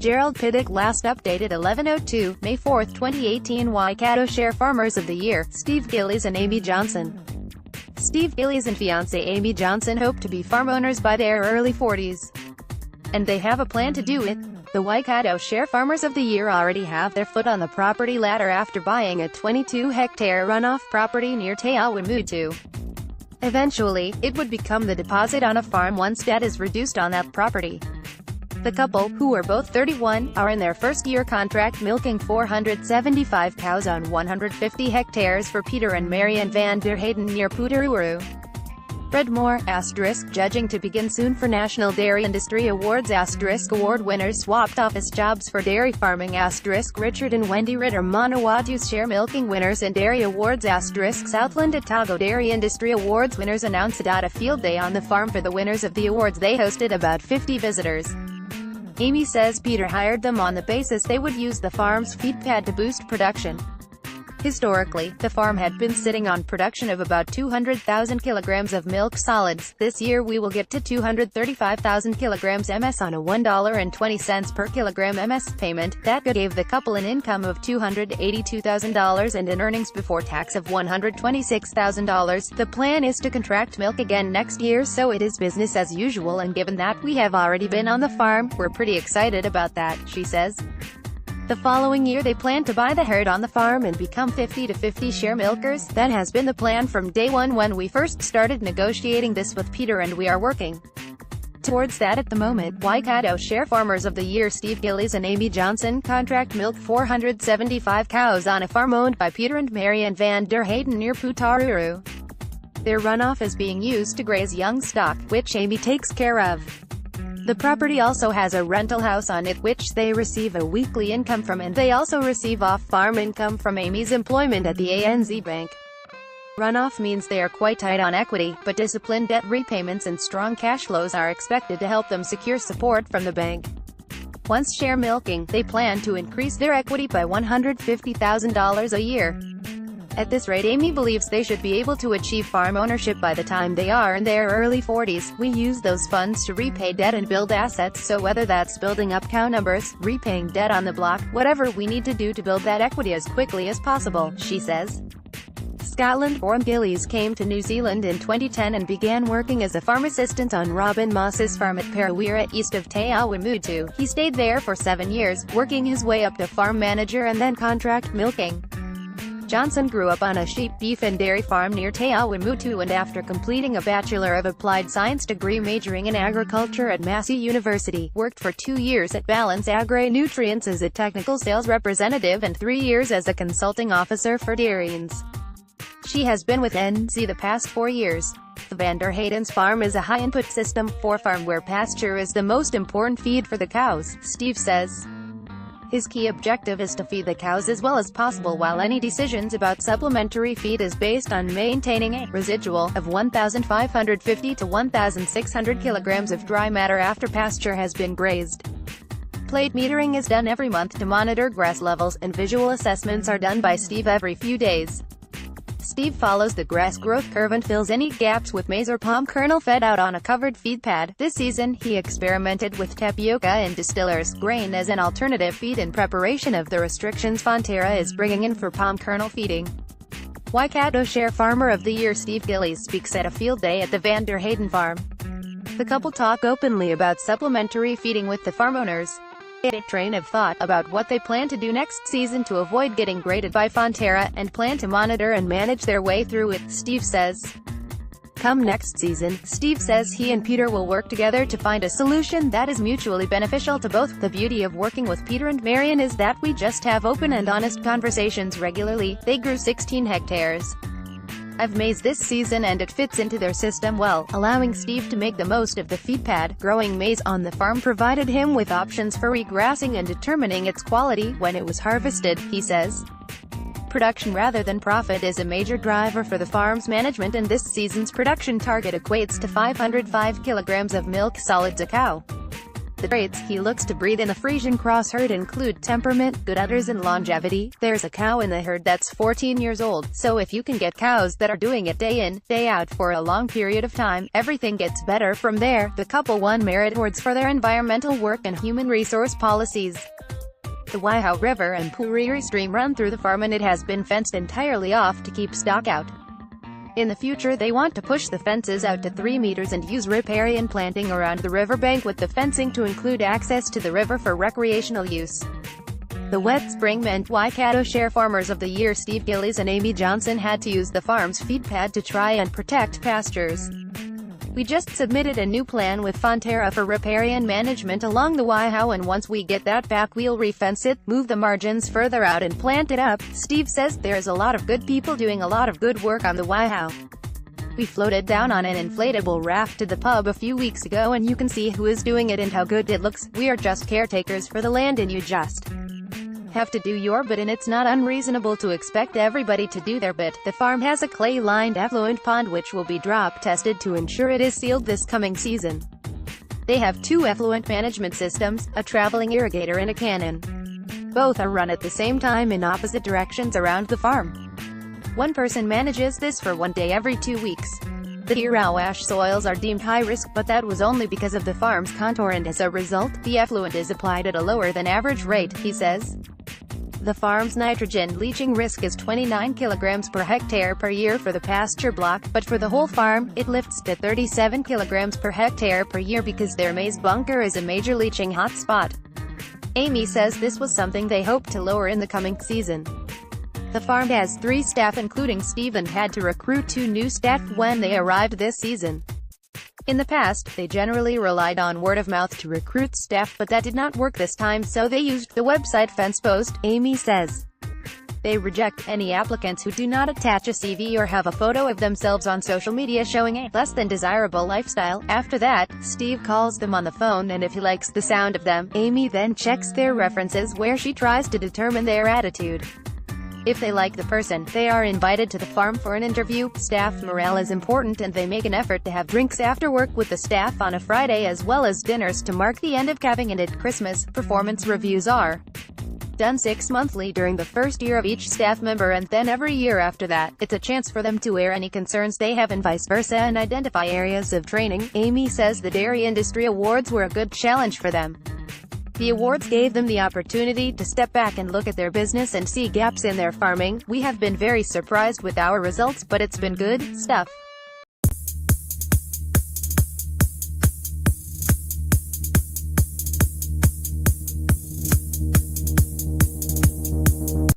GERALD PIDDOCK Last updated 11:02, May 4, 2018. Waikato Share Farmers of the Year, Steve Gillies and Amy Johnson. Steve Gillies and fiance Amy Johnson hope to be farm owners by their early 40s. And they have a plan to do it. The Waikato Share Farmers of the Year already have their foot on the property ladder after buying a 22-hectare runoff property near Te Awamutu. Eventually, it would become the deposit on a farm once debt is reduced on that property. The couple, who are both 31, are in their first-year contract milking 475 cows on 150 hectares for Peter and Marianne van der Hayden near Putaruru. Read more, judging to begin soon for National Dairy Industry Awards award winners swapped office jobs for dairy farming Richard and Wendy Ritter Manawatu's share milking winners and dairy awards Southland Otago Dairy Industry Awards winners announced a field day on the farm for the winners of the awards. They hosted about 50 visitors. Amy says Peter hired them on the basis they would use the farm's feed pad to boost production. Historically, the farm had been sitting on production of about 200,000 kilograms of milk solids. This year we will get to 235,000 kilograms MS on a $1.20 per kilogram MS payment. That gave the couple an income of $282,000 and an earnings before tax of $126,000. The plan is to contract milk again next year, so it is business as usual, and given that we have already been on the farm, we're pretty excited about that, she says. The following year they plan to buy the herd on the farm and become 50-50 share milkers. That has been the plan from day one when we first started negotiating this with Peter, and we are working towards that at the moment. Waikato Share Farmers of the Year Steve Gillies and Amy Johnson contract milk 475 cows on a farm owned by Peter and Marianne van der Hayden near Putaruru. Their runoff is being used to graze young stock, which Amy takes care of. The property also has a rental house on it which they receive a weekly income from, and they also receive off-farm income from Amy's employment at the ANZ Bank. Runoff means they are quite tight on equity, but disciplined debt repayments and strong cash flows are expected to help them secure support from the bank. Once share milking, they plan to increase their equity by $150,000 a year. At this rate, Amy believes they should be able to achieve farm ownership by the time they are in their early 40s. We use those funds to repay debt and build assets, so whether that's building up cow numbers, repaying debt on the block, whatever we need to do to build that equity as quickly as possible, she says. Scotland-born Gillies came to New Zealand in 2010 and began working as a farm assistant on Robin Moss's farm at Parawira, east of Te Awamutu. He stayed there for 7 years, working his way up to farm manager and then contract milking. Johnson grew up on a sheep, beef and dairy farm near Te Awamutu, and after completing a Bachelor of Applied Science degree majoring in agriculture at Massey University, worked for 2 years at Balance Agri-Nutrients as a technical sales representative and 3 years as a consulting officer for Dairyins. She has been with NZ the past 4 years. The Van der Hayden's farm is a high-input system for farm where pasture is the most important feed for the cows, Steve says. His key objective is to feed the cows as well as possible, while any decisions about supplementary feed is based on maintaining a residual of 1,550 to 1,600 kilograms of dry matter after pasture has been grazed. Plate metering is done every month to monitor grass levels, and visual assessments are done by Steve every few days. Steve follows the grass growth curve and fills any gaps with maize or palm kernel fed out on a covered feed pad. This season, he experimented with tapioca and distiller's grain as an alternative feed in preparation of the restrictions Fonterra is bringing in for palm kernel feeding. Waikato Share Farmer of the Year Steve Gillies speaks at a field day at the Van der Hayden farm. The couple talk openly about supplementary feeding with the farm owners. A train of thought about what they plan to do next season to avoid getting graded by Fonterra, and plan to monitor and manage their way through it, Steve says. Come next season, Steve says he and Peter will work together to find a solution that is mutually beneficial to both. The beauty of working with Peter and Marianne is that we just have open and honest conversations regularly. They grew 16 hectares of maize this season and it fits into their system well, allowing Steve to make the most of the feed pad. Growing maize on the farm provided him with options for regrassing and determining its quality when it was harvested, he says. Production rather than profit is a major driver for the farm's management, and this season's production target equates to 505 kilograms of milk solids a cow. The traits he looks to breed in the Frisian cross herd include temperament, good udders and longevity. There's a cow in the herd that's 14 years old, so if you can get cows that are doing it day in, day out for a long period of time, everything gets better from there. The couple won merit awards for their environmental work and human resource policies. The Waihau River and Puriri Stream run through the farm and it has been fenced entirely off to keep stock out. In the future they want to push the fences out to 3 meters and use riparian planting around the riverbank with the fencing to include access to the river for recreational use. The wet spring meant Waikato Share Farmers of the Year Steve Gillies and Amy Johnson had to use the farm's feed pad to try and protect pastures. We just submitted a new plan with Fonterra for riparian management along the Waihau, and once we get that back we'll refence it, move the margins further out and plant it up. Steve says there's a lot of good people doing a lot of good work on the Waihau. We floated down on an inflatable raft to the pub a few weeks ago and you can see who is doing it and how good it looks. We are just caretakers for the land and you just have to do your bit, and it's not unreasonable to expect everybody to do their bit. The farm has a clay-lined effluent pond which will be drop tested to ensure it is sealed this coming season. They have 2 effluent management systems, a traveling irrigator and a cannon. Both are run at the same time in opposite directions around the farm. One person manages this for 1 day every 2 weeks. The Te Awamutu soils are deemed high risk, but that was only because of the farm's contour, and as a result, the effluent is applied at a lower than average rate, he says. The farm's nitrogen leaching risk is 29 kilograms per hectare per year for the pasture block, but for the whole farm, it lifts to 37 kilograms per hectare per year because their maize bunker is a major leaching hotspot. Amy says this was something they hope to lower in the coming season. The farm has 3 staff including Steve and had to recruit 2 new staff when they arrived this season. In the past, they generally relied on word of mouth to recruit staff, but that did not work this time, so they used the website fence post, Amy says. They reject any applicants who do not attach a CV or have a photo of themselves on social media showing a less than desirable lifestyle. After that, Steve calls them on the phone, and if he likes the sound of them, Amy then checks their references where she tries to determine their attitude. If they like the person, they are invited to the farm for an interview. Staff morale is important and they make an effort to have drinks after work with the staff on a Friday as well as dinners to mark the end of calving and at Christmas. Performance reviews are done 6 monthly during the first year of each staff member and then every year after that. It's a chance for them to air any concerns they have and vice versa and identify areas of training. Amy says the Dairy Industry Awards were a good challenge for them. The awards gave them the opportunity to step back and look at their business and see gaps in their farming. We have been very surprised with our results, but it's been good stuff.